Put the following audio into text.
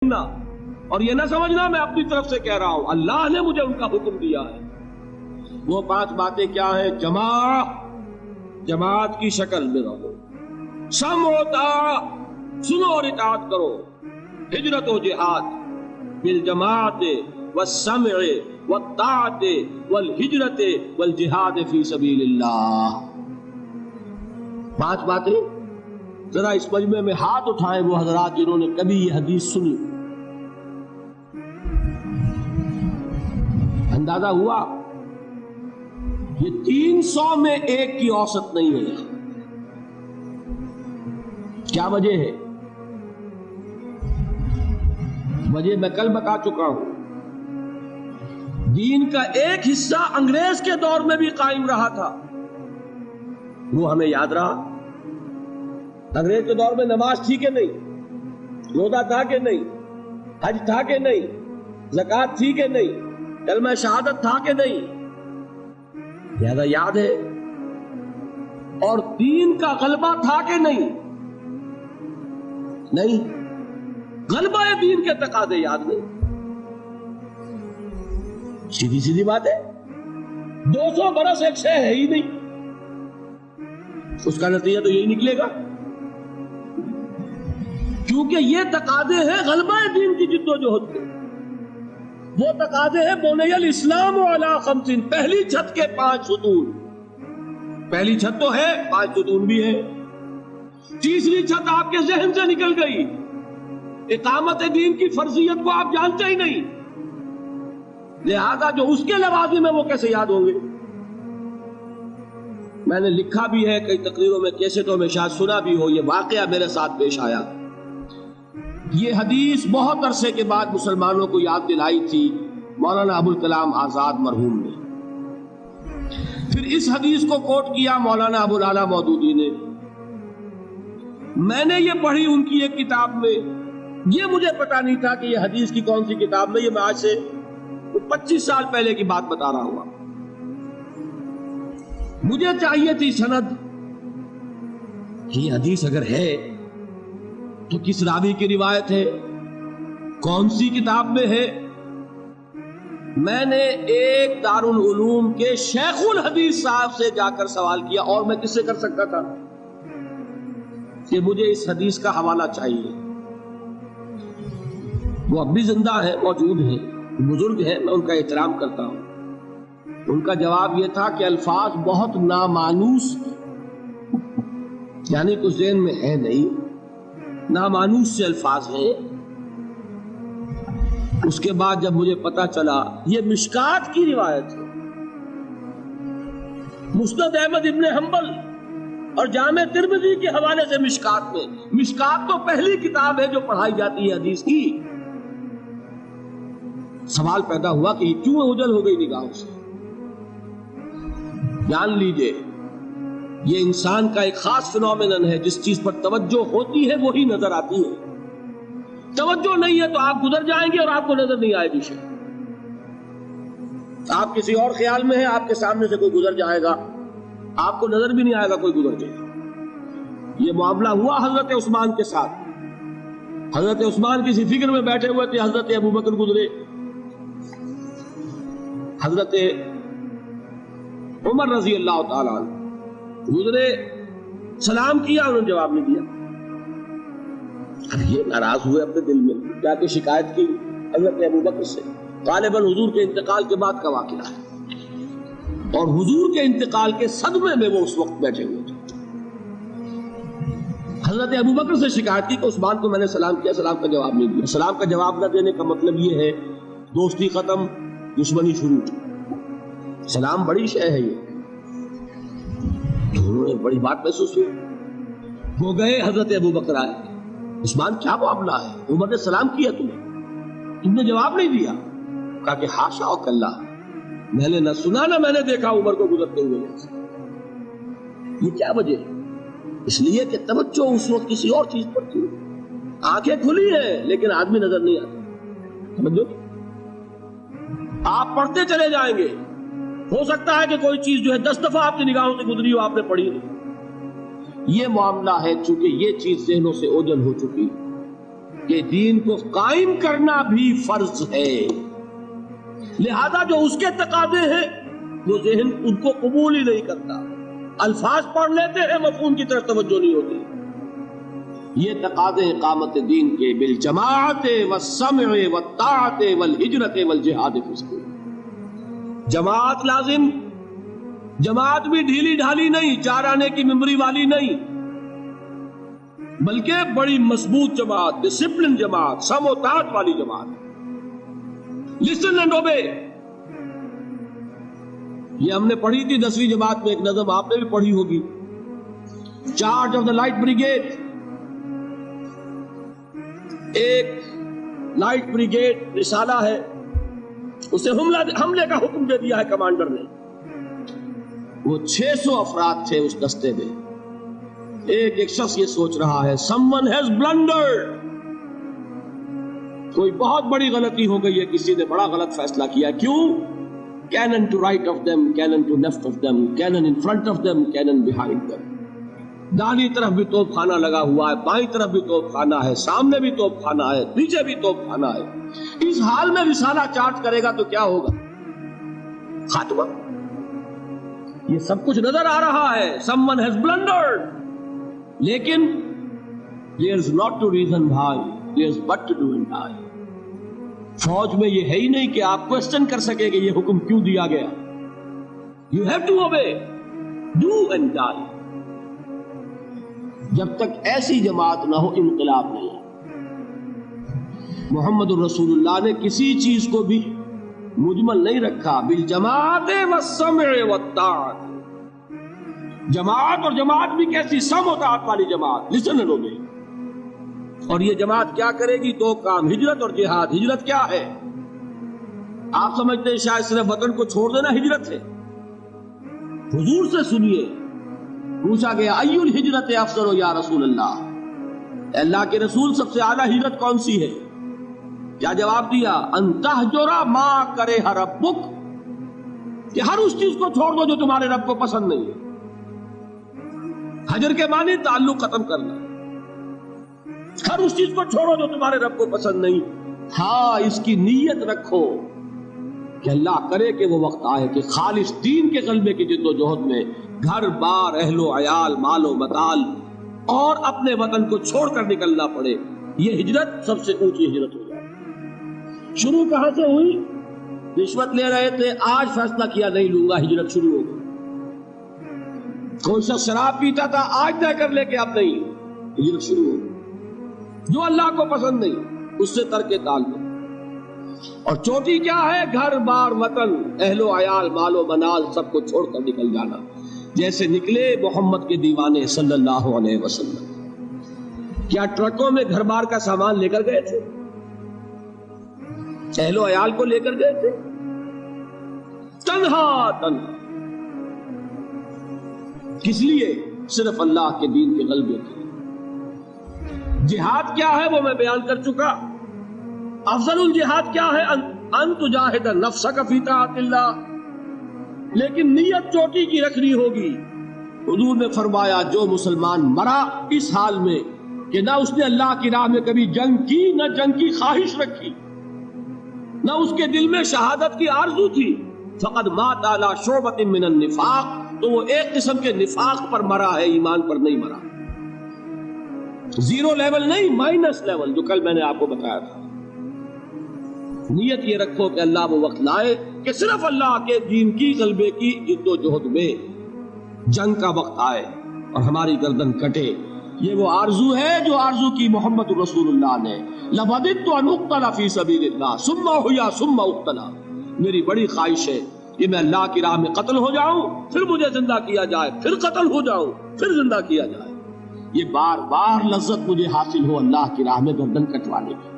اور یہ نہ سمجھنا میں اپنی طرف سے کہہ رہا ہوں، اللہ نے مجھے ان کا حکم دیا ہے۔ وہ 5 باتیں کیا ہیں؟ جماعت کی شکل میں رہو، سمع و طاعت، سنو اور اطاعت کرو، ہجرت و جہاد بالجماعت والسمع والطاعت والہجرت والجہاد فی سبیل اللہ۔ 5 باتیں۔ ذرا اس مجمع میں ہاتھ اٹھائیں وہ حضرات جنہوں نے کبھی یہ حدیث سنی۔ اندازہ ہوا یہ 300 میں 1 کی اوسط نہیں ہے۔ کیا وجہ ہے؟ وجہ میں کل بتا چکا ہوں۔ دین کا ایک حصہ انگریز کے دور میں بھی قائم رہا تھا، وہ ہمیں یاد رہا۔ انگریز کے دور میں نماز تھی کہ نہیں؟ روزہ تھا کہ نہیں؟ حج تھا کہ نہیں؟ زکوٰۃ تھی کہ نہیں؟ کلمہ شہادت تھا کہ نہیں؟ لہذا یاد ہے۔ اور دین کا غلبہ تھا کہ نہیں؟ نہیں، غلبہ دین کے تقاضے یاد نہیں۔ سیدھی سیدھی بات ہے۔ 200 برس ایک شے ہے ہی نہیں، اس کا نتیجہ تو یہی نکلے گا، کیونکہ یہ تقاضے ہیں غلبہ دین کی جد و جہد کے۔ وہ تقاضے ہیں بنی الاسلام علی 5، پہلی چھت کے 5 ستون۔ پہلی چھت تو ہے، 5 ستون بھی ہے۔ تیسری چھت آپ کے ذہن سے نکل گئی، اقامت دین کی فرضیت کو آپ جانتے ہی نہیں، لہذا جو اس کے لوازم ہیں وہ کیسے یاد ہوں گے؟ میں نے لکھا بھی ہے کئی تقریروں میں، کیسٹوں میں، شاید سنا بھی ہو، یہ واقعہ میرے ساتھ پیش آیا۔ یہ حدیث بہت عرصے کے بعد مسلمانوں کو یاد دلائی تھی مولانا ابوالکلام آزاد مرحوم نے۔ پھر اس حدیث کو کوٹ کیا مولانا ابوالعلا مودودی نے۔ میں نے یہ پڑھی ان کی ایک کتاب میں، یہ مجھے پتا نہیں تھا کہ یہ حدیث کی کون سی کتاب میں، یہ میں آج سے 25 سال پہلے کی بات بتا رہا ہوں۔ مجھے چاہیے تھی سند، یہ حدیث اگر ہے تو کس راوی کی روایت ہے، کون سی کتاب میں ہے۔ میں نے ایک دارالعلوم کے شیخ الحدیث صاحب سے جا کر سوال کیا، اور میں کس سے کر سکتا تھا، کہ مجھے اس حدیث کا حوالہ چاہیے۔ وہ اب بھی زندہ ہے، موجود ہیں، بزرگ ہیں، میں ان کا احترام کرتا ہوں۔ ان کا جواب یہ تھا کہ الفاظ بہت نامانوس، یعنی کچھ ذہن میں ہے نہیں، نامانوس سے الفاظ ہیں۔ اس کے بعد جب مجھے پتا چلا یہ مشکات کی روایت ہے، مسند احمد ابن حنبل اور جامع ترمذی کے حوالے سے مشکات میں، مشکات تو پہلی کتاب ہے جو پڑھائی جاتی ہے حدیث کی۔ سوال پیدا ہوا کہ یہ کیوں اوجھل ہو گئی نگاہوں سے؟ جان لیجئے یہ انسان کا ایک خاص فنومینن ہے، جس چیز پر توجہ ہوتی ہے وہی نظر آتی ہے، توجہ نہیں ہے تو آپ گزر جائیں گے اور آپ کو نظر نہیں آئے گی شے۔ آپ کسی اور خیال میں ہیں، آپ کے سامنے سے کوئی گزر جائے گا، آپ کو نظر بھی نہیں آئے گا کوئی گزر جائے۔ یہ معاملہ ہوا حضرت عثمان کے ساتھ۔ حضرت عثمان کسی فکر میں بیٹھے ہوئے تھے، حضرت ابوبکر گزرے، حضرت عمر رضی اللہ تعالیٰ عنہ گزرے، سلام کیا، انہوں نے جواب نہیں دیا۔ اب یہ ناراض ہوئے اپنے دل میں، جا کے شکایت کی حضرت ابوبکر سے۔ غالباً حضور کے انتقال کے بعد کا واقعہ ہے، اور حضور کے انتقال کے صدمے میں وہ اس وقت بیٹھے ہوئے تھے۔ حضرت ابوبکر سے شکایت کی کہ عثمان کو میں نے سلام کیا، سلام کا جواب نہیں دیا۔ سلام کا جواب نہ دینے کا مطلب یہ ہے دوستی ختم، دشمنی شروع۔ سلام بڑی شے ہے، یہ انہوں نے بڑی بات محسوس ہوئی۔ وہ گئے، حضرت ابوبکر آئے، عثمان کیا معاملہ ہے؟ عمر نے سلام کیا، تم نے جواب نہیں دیا۔ کہا کہ حاشا و کلا، میں نے نہ سنا نہ میں نے دیکھا عمر کو گزرتے ہوئے۔ یہ کیا وجہ ہے؟ اس لیے کہ توجہ اس وقت کسی اور چیز پر تھی، آنکھیں کھلی ہیں لیکن آدمی نظر نہیں آتا۔ سمجھو، آپ پڑھتے چلے جائیں گے، ہو سکتا ہے کہ کوئی چیز جو ہے 10 دفعہ آپ کی نگاہوں سے گزری ہو، آپ نے پڑھی نہیں۔ یہ معاملہ ہے، چونکہ یہ چیز ذہنوں سے اوجھل ہو چکی، کہ دین کو قائم کرنا بھی فرض ہے، لہذا جو اس کے تقاضے ہیں وہ ذہن ان کو قبول ہی نہیں کرتا، الفاظ پڑھ لیتے ہیں مفہوم کی طرف توجہ نہیں ہوتی۔ یہ تقاضے اقامت دین کے بالجماعت والسمع والطاعت والہجرت والجہاد فی سبیل، جماعت لازم، جماعت بھی ڈھیلی ڈھالی نہیں، چار آنے کی ممبری والی نہیں، بلکہ بڑی مضبوط جماعت، ڈسپلن جماعت، سم و طاعت والی جماعت، لسن اینڈ اوبے۔ یہ ہم نے پڑھی تھی 10ویں جماعت میں، ایک نظم آپ نے بھی پڑھی ہوگی، charge of the light brigade. ایک لائٹ بریگیڈ رسالہ ہے، اسے حملے کا حکم دے دیا ہے کمانڈر نے، وہ 600 افراد تھے اس دستے میں۔ ایک شخص یہ سوچ رہا ہے someone has blundered، کوئی بہت بڑی غلطی ہو گئی ہے، کسی نے بڑا غلط فیصلہ کیا۔ کیوں؟ cannon to right of them, cannon to left of them, cannon in front of them, cannon behind them، داہنی طرف بھی توپ خانہ لگا ہوا ہے، بائیں طرف بھی توپ خانہ ہے، سامنے بھی توپ خانہ ہے، پیچھے بھی توپ خانہ ہے۔ اس حال میں رسالہ چارج کرے گا تو کیا ہوگا؟ خاتمہ۔ یہ سب کچھ نظر آ رہا ہے، someone has blundered، لیکن there's not to reason why، there's but to do and die۔ فوج میں یہ ہے ہی نہیں کہ آپ کوسچن کر سکے کہ یہ حکم کیوں دیا گیا۔ You have to obey، do and die۔ جب تک ایسی جماعت نہ ہو انقلاب نہیں ہے۔ محمد الرسول اللہ نے کسی چیز کو بھی مجمل نہیں رکھا، بالجماعت والسمع والطاعت، جماعت، اور جماعت بھی کیسی؟ سمع و طاعت والی جماعت، لسن اینڈ اوبے۔ اور یہ جماعت کیا کرے گی؟ دو کام، ہجرت اور جہاد۔ ہجرت کیا ہے؟ آپ سمجھتے ہیں شاید صرف وطن کو چھوڑ دینا ہجرت ہے؟ حضور سے سنیے، پوچھا گیا ای الہجرت افضل یا رسول اللہ، اللہ کے رسول سب سے اعلیٰ ہجرت کون سی ہے؟ کیا جواب دیا؟ ان تہجر ما کرہ ربک، کہ ہر اس چیز کو چھوڑ دو جو تمہارے رب کو پسند نہیں ہے۔ حجر کے معنی تعلق ختم کرنا، ہر اس چیز کو چھوڑو جو تمہارے رب کو پسند نہیں۔ ہاں، اس کی نیت رکھو کہ اللہ کرے کہ وہ وقت آئے کہ خالص دین کے غلبے کی جد و جہد میں گھر بار، اہل و عیال، مال و متال اور اپنے وطن کو چھوڑ کر نکلنا پڑے۔ یہ ہجرت سب سے اونچی ہجرت ہو جائے۔ شروع کہاں سے ہوئی؟ رشوت لے رہے تھے، آج فیصلہ کیا نہیں لوں گا، ہجرت شروع ہو گئی۔ کوئی شخص شراب پیتا تھا، آج طے کر لے کے اب نہیں، ہجرت شروع ہو گئی۔ جو اللہ کو پسند نہیں اس سے ترک تعلق۔ اور چوٹی کیا ہے؟ گھر بار، وطن، اہل و عیال، مال و منال سب کو چھوڑ کر نکل جانا، جیسے نکلے محمد کے دیوانے صلی اللہ علیہ وسلم۔ کیا ٹرکوں میں گھر بار کا سامان لے کر گئے تھے؟ اہل و عیال کو لے کر گئے تھے؟ تنہا تنہا، کس لیے؟ صرف اللہ کے دین کے غلبے کے۔ جہاد کیا ہے وہ میں بیان کر چکا۔ افضل الجہاد کیا ہے؟ ان تجاہد نفسک فی طاعت اللہ، لیکن نیت چوٹی کی رکھنی ہوگی۔ حضور نے فرمایا جو مسلمان مرا اس حال میں کہ نہ اس نے اللہ کی راہ میں کبھی جنگ کی، نہ جنگ کی خواہش رکھی، نہ اس کے دل میں شہادت کی آرزو تھی، فقد مات علی شعبۃ من النفاق، تو وہ ایک قسم کے نفاق پر مرا ہے، ایمان پر نہیں مرا۔ زیرو لیول نہیں، مائنس لیول، جو کل میں نے آپ کو بتایا تھا۔ نیت یہ رکھو کہ اللہ وہ وقت لائے کہ صرف اللہ کے دین کی غلبے کی جد و جہد میں جنگ کا وقت آئے اور ہماری گردن کٹے۔ یہ وہ آرزو ہے جو آرزو کی محمد رسول اللہ نے، لَوَدِدْتُ أَنْ أُقْتَلَ فِي سَبِيلِ اللَّهِ ثُمَّ أُحْيَا ثُمَّ أُقْتَلَ، میری بڑی خواہش ہے کہ میں اللہ کی راہ میں قتل ہو جاؤں، پھر مجھے زندہ کیا جائے، پھر قتل ہو جاؤں، پھر زندہ کیا جائے۔ یہ بار بار لذت مجھے حاصل ہو اللہ کی راہ میں گردن کٹوانے کی۔